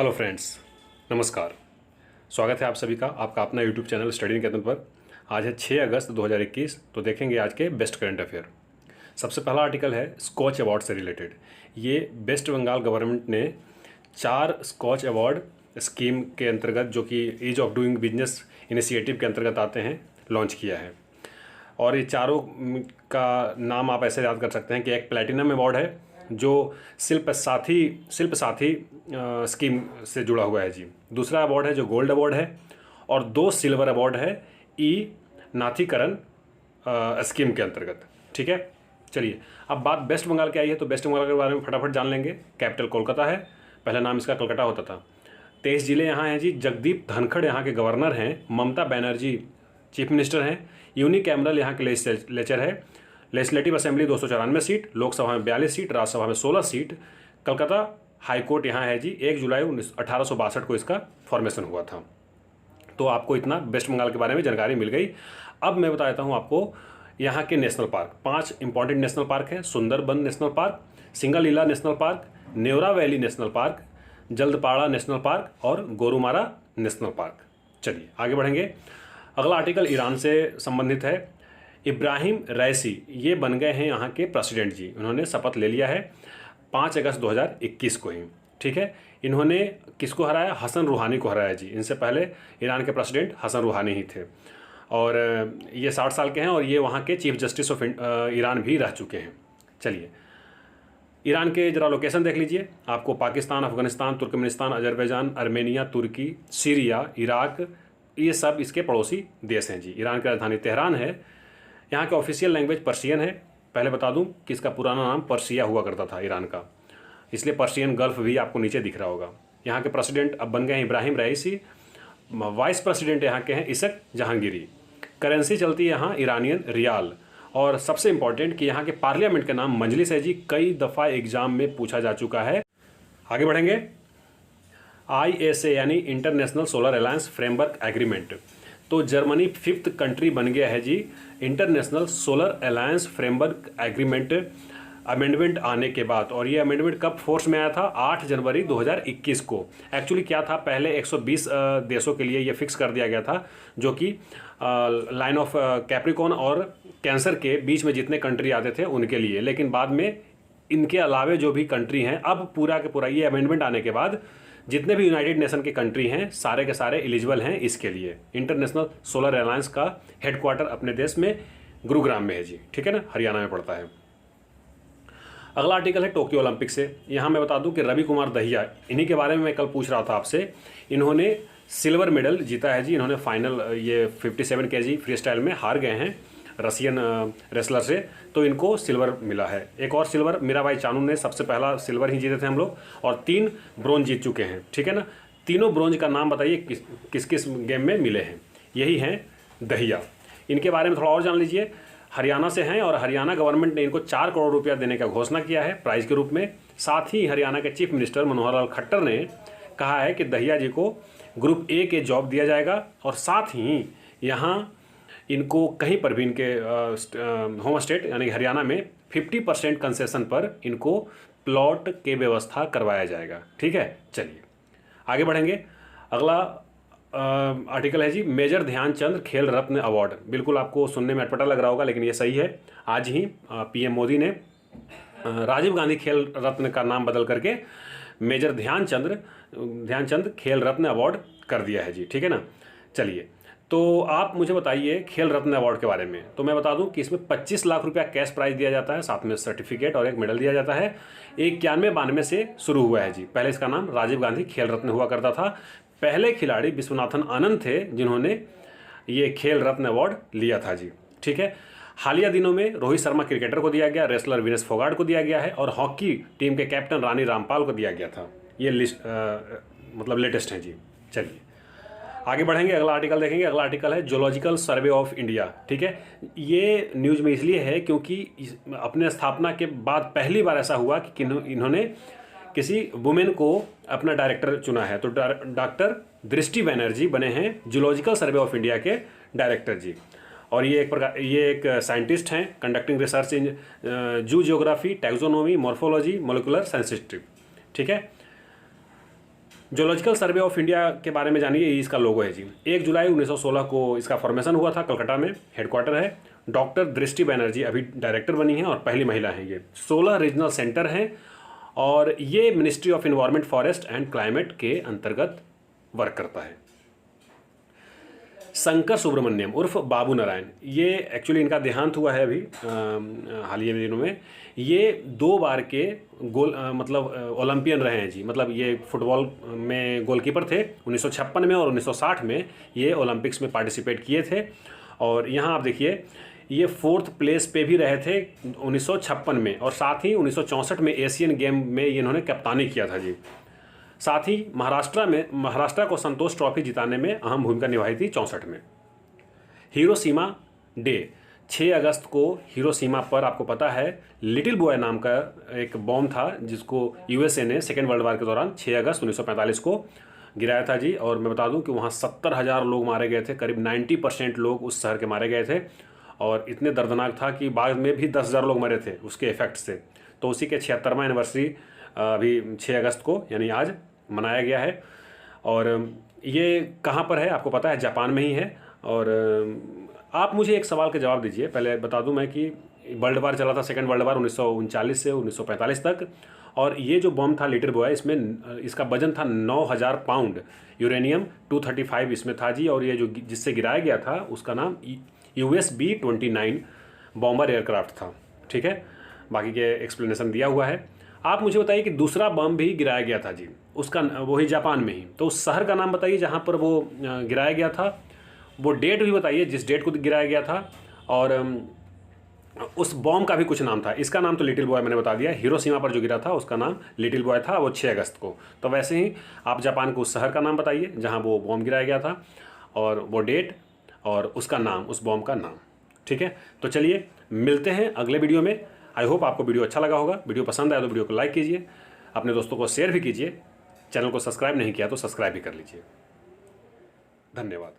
Hello friends, नमस्कार। स्वागत है आप सभी का आपका अपना यूट्यूब चैनल स्टडी निकेतन पर। आज है 6 अगस्त 2021। तो देखेंगे आज के बेस्ट करंट अफेयर। सबसे पहला आर्टिकल है स्कॉच अवार्ड से रिलेटेड। ये वेस्ट बंगाल गवर्नमेंट ने 4 स्कॉच अवार्ड स्कीम के अंतर्गत, जो कि ease of doing business initiative के अंतर्गत आते हैं, लॉन्च किया है। और ये चारों का नाम आप ऐसे याद कर सकते हैं कि एक प्लैटिनम अवार्ड है जो शिल्प साथी स्कीम से जुड़ा हुआ है जी। दूसरा अवार्ड है जो गोल्ड अवार्ड है, और 2 सिल्वर अवार्ड है ई नाथीकरण स्कीम के अंतर्गत। ठीक है, चलिए अब बात वेस्ट बंगाल की आई है तो वेस्ट बंगाल के बारे में फटाफट जान लेंगे। कैपिटल कोलकाता है, पहला नाम इसका कलकत्ता होता था। 23 जिले यहाँ हैं जी। जगदीप धनखड़ यहाँ के गवर्नर हैं। ममता बनर्जी चीफ मिनिस्टर हैं। यूनिक कैमरल यहाँ के लेजिस्लेचर है। लेजिस्लेटिव असेंबली 294 सीट, लोकसभा में 42 सीट, राज्यसभा में 16 सीट। कलकत्ता हाई कोर्ट यहाँ है जी। 1 जुलाई 1862 को इसका फॉर्मेशन हुआ था। तो आपको इतना वेस्ट बंगाल के बारे में जानकारी मिल गई। अब मैं बता देता हूँ आपको यहाँ के national park. 5 important national park हैं। Sundarban national park, Singalila national park, Neora valley national park, Jaldapara national park और गोरुमारा नेशनल पार्क। चलिए आगे बढ़ेंगे। अगला आर्टिकल ईरान से संबंधित है। इब्राहिम रईसी ये बन गए हैं यहाँ के प्रेसिडेंट जी। उन्होंने शपथ ले लिया है 5 अगस्त 2021 को ही। ठीक है, इन्होंने किसको हराया? हसन रूहानी को हराया जी। इनसे पहले ईरान के प्रेसिडेंट हसन रूहानी ही थे, और ये 60 साल के हैं, और ये वहाँ के चीफ जस्टिस ऑफ ईरान भी रह चुके हैं। चलिए ईरान के जरा लोकेशन देख लीजिए। आपको Pakistan, Afghanistan, Turkmenistan, Azerbaijan, Armenia, तुर्की, सीरिया, इराक, ये सब इसके पड़ोसी देश हैं जी। ईरान की राजधानी तेहरान है। यहाँ के ऑफिशियल लैंग्वेज पर्शियन है। पहले बता दूं कि इसका पुराना नाम पर्शिया हुआ करता था ईरान का, इसलिए पर्शियन गल्फ भी आपको नीचे दिख रहा होगा। यहाँ के प्रेसिडेंट अब बन गए हैं इब्राहिम रईसी। वाइस प्रेसिडेंट यहाँ के हैं इसक जहांगीरी। करेंसी चलती है यहाँ ईरानियन रियाल। और सबसे इंपॉर्टेंट कि यहाँ के पार्लियामेंट का नाम मजलिस है जी। कई दफ़ा एग्जाम में पूछा जा चुका है। आगे बढ़ेंगे। ISA यानी international solar alliance framework agreement. तो जर्मनी 5th कंट्री बन गया है जी international solar alliance framework agreement amendment आने के बाद। और ये अमेंडमेंट कब फोर्स में आया था? 8 जनवरी 2021 को। एक्चुअली क्या था, पहले 120 देशों के लिए ये फिक्स कर दिया गया था, जो कि लाइन ऑफ कैप्रिकॉन और कैंसर के बीच में जितने कंट्री आते थे उनके लिए। लेकिन बाद में इनके अलावे जो भी कंट्री हैं, अब पूरा के पूरा ये अमेंडमेंट आने के बाद जितने भी यूनाइटेड नेशन के कंट्री हैं सारे के सारे एलिजिबल हैं इसके लिए। इंटरनेशनल सोलर अलायंस का हेडक्वार्टर अपने देश में गुरुग्राम में है जी। ठीक है ना, हरियाणा में पड़ता है। अगला आर्टिकल है टोक्यो ओलंपिक से। यहाँ मैं बता दूं कि रवि कुमार दहिया, इन्हीं के बारे में मैं कल पूछ रहा था आपसे। इन्होंने सिल्वर मेडल जीता है जी। इन्होंने फाइनल ये 57 kg फ्री स्टाइल में हार गए हैं रशियन रेसलर से, तो इनको सिल्वर मिला है। एक और सिल्वर मीराबाई चानू ने, सबसे पहला सिल्वर ही जीते थे हम लोग, और 3 ब्रोंज जीत चुके हैं। ठीक है ना, तीनों ब्रोंज का नाम बताइए किस किस गेम में मिले हैं। यही हैं दहिया। इनके बारे में थोड़ा और जान लीजिए। हरियाणा से हैं, और हरियाणा गवर्नमेंट ने इनको 4 करोड़ रुपया देने का घोषणा किया है प्राइज के रूप में। साथ ही हरियाणा के चीफ मिनिस्टर मनोहर लाल खट्टर ने कहा है कि दहिया जी को ग्रुप A के जॉब दिया जाएगा, और साथ ही यहाँ इनको कहीं पर भी इनके होम स्टेट यानी हरियाणा में 50% कंसेशन पर इनको प्लॉट के व्यवस्था करवाया जाएगा। ठीक है, चलिए आगे बढ़ेंगे। अगला आर्टिकल है जी मेजर ध्यानचंद खेल रत्न अवार्ड। बिल्कुल आपको सुनने में अटपटा लग रहा होगा, लेकिन ये सही है। आज ही PM मोदी ने राजीव गांधी खेल रत्न का नाम बदल करके मेजर ध्यानचंद खेल रत्न अवार्ड कर दिया है जी। ठीक है ना, चलिए तो आप मुझे बताइए खेल रत्न अवार्ड के बारे में। तो मैं बता दूं कि इसमें 25 लाख रुपया कैश प्राइज दिया जाता है, साथ में सर्टिफिकेट और एक मेडल दिया जाता है। 91-92 से शुरू हुआ है जी। पहले इसका नाम राजीव गांधी खेल रत्न हुआ करता था। पहले खिलाड़ी विश्वनाथन आनंद थे जिन्होंने ये खेल रत्न अवार्ड लिया था जी। ठीक है, हालिया दिनों में रोहित शर्मा क्रिकेटर को दिया गया, रेसलर विनेश फोगाट को दिया गया है, और हॉकी टीम के कैप्टन रानी रामपाल को दिया गया था। ये लिस्ट मतलब लेटेस्ट है जी। चलिए आगे बढ़ेंगे। अगला आर्टिकल देखेंगे। अगला आर्टिकल है जूलॉजिकल सर्वे ऑफ इंडिया। ठीक है, ये न्यूज़ में इसलिए है क्योंकि अपने स्थापना के बाद पहली बार ऐसा हुआ कि इन्होंने किसी वुमेन को अपना डायरेक्टर चुना है। तो डॉक्टर दृष्टि बनर्जी बने हैं जूलॉजिकल सर्वे ऑफ इंडिया के डायरेक्टर जी। और ये एक साइंटिस्ट हैं कंडक्टिंग रिसर्च इन जू geography, taxonomy, morphology, molecular sensitive. ठीक है, जोलॉजिकल सर्वे ऑफ इंडिया के बारे में जानिए, इसका लोगो है जी। 1 जुलाई 1916 को इसका फॉर्मेशन हुआ था, कलकत्ता में हेडक्वार्टर है। डॉक्टर दृष्टि बनर्जी अभी डायरेक्टर बनी हैं और पहली महिला हैं ये। 16 रीजनल सेंटर हैं और ये ministry of environment, forest and climate के अंतर्गत वर्क करता है। शंकर सुब्रमण्यम उर्फ बाबू नारायण, ये एक्चुअली इनका देहांत हुआ है अभी हालिया दिनों में। ये 2 बार के मतलब ओलंपियन रहे हैं जी। मतलब ये फुटबॉल में गोलकीपर थे 1956 में और 1960 में ये ओलंपिक्स में पार्टिसिपेट किए थे। और यहाँ आप देखिए ये 4th प्लेस पे भी रहे थे 1956 में, और साथ ही 1964 में एशियन गेम में इन्होंने कप्तानी किया था जी। साथ ही महाराष्ट्र को संतोष ट्रॉफी जिताने में अहम भूमिका निभाई थी 64 में। हिरोशिमा डे 6 अगस्त को हिरोशिमा पर आपको पता है लिटिल बॉय नाम का एक बॉम्ब था जिसको यूएसए ने सेकेंड वर्ल्ड वार के दौरान 6 अगस्त 1945 को गिराया था जी। और मैं बता दूं कि वहाँ 70,000 लोग मारे गए थे, करीब 90% लोग उस शहर के मारे गए थे। और इतने दर्दनाक था कि बाद में भी 10,000 लोग मरे थे उसके इफेक्ट से। तो उसी के 76वां एनिवर्सरी अभी 6 अगस्त को यानी आज मनाया गया है। और ये कहाँ पर है आपको पता है, जापान में ही है। और आप मुझे एक सवाल का जवाब दीजिए। पहले बता दूं मैं कि वर्ल्ड वार चला था, सेकेंड वर्ल्ड वार 1939 से 1945 तक। और ये जो बम था लिटिल बॉय, इसमें इसका वजन था 9,000 पाउंड। यूरेनियम 235 इसमें था जी। और ये जो जिससे गिराया गया था उसका नाम USB-29 बॉम्बर एयरक्राफ्ट था। ठीक है, बाकी के एक्सप्लेनेशन दिया हुआ है। आप मुझे बताइए कि दूसरा बम भी गिराया गया था जी, उसका वही जापान में ही। तो उस शहर का नाम बताइए जहाँ पर वो गिराया गया था, वो डेट भी बताइए जिस डेट को गिराया गया था। और उस बॉम्ब का भी कुछ नाम था। इसका नाम तो लिटिल बॉय मैंने बता दिया। हिरोशिमा पर जो गिरा था उसका नाम लिटिल बॉय था, वो 6 अगस्त को। तो वैसे ही आप जापान को उस शहर का नाम बताइए जहाँ वो बॉम्ब गिराया गया था, और वो डेट और उसका नाम, उस बॉम्ब का नाम। ठीक है, तो चलिए मिलते हैं अगले वीडियो में। आई होप आपको वीडियो अच्छा लगा होगा। वीडियो पसंद आया तो वीडियो को लाइक कीजिए, अपने दोस्तों को शेयर भी कीजिए। चैनल को सब्सक्राइब नहीं किया तो सब्सक्राइब भी कर लीजिए। धन्यवाद।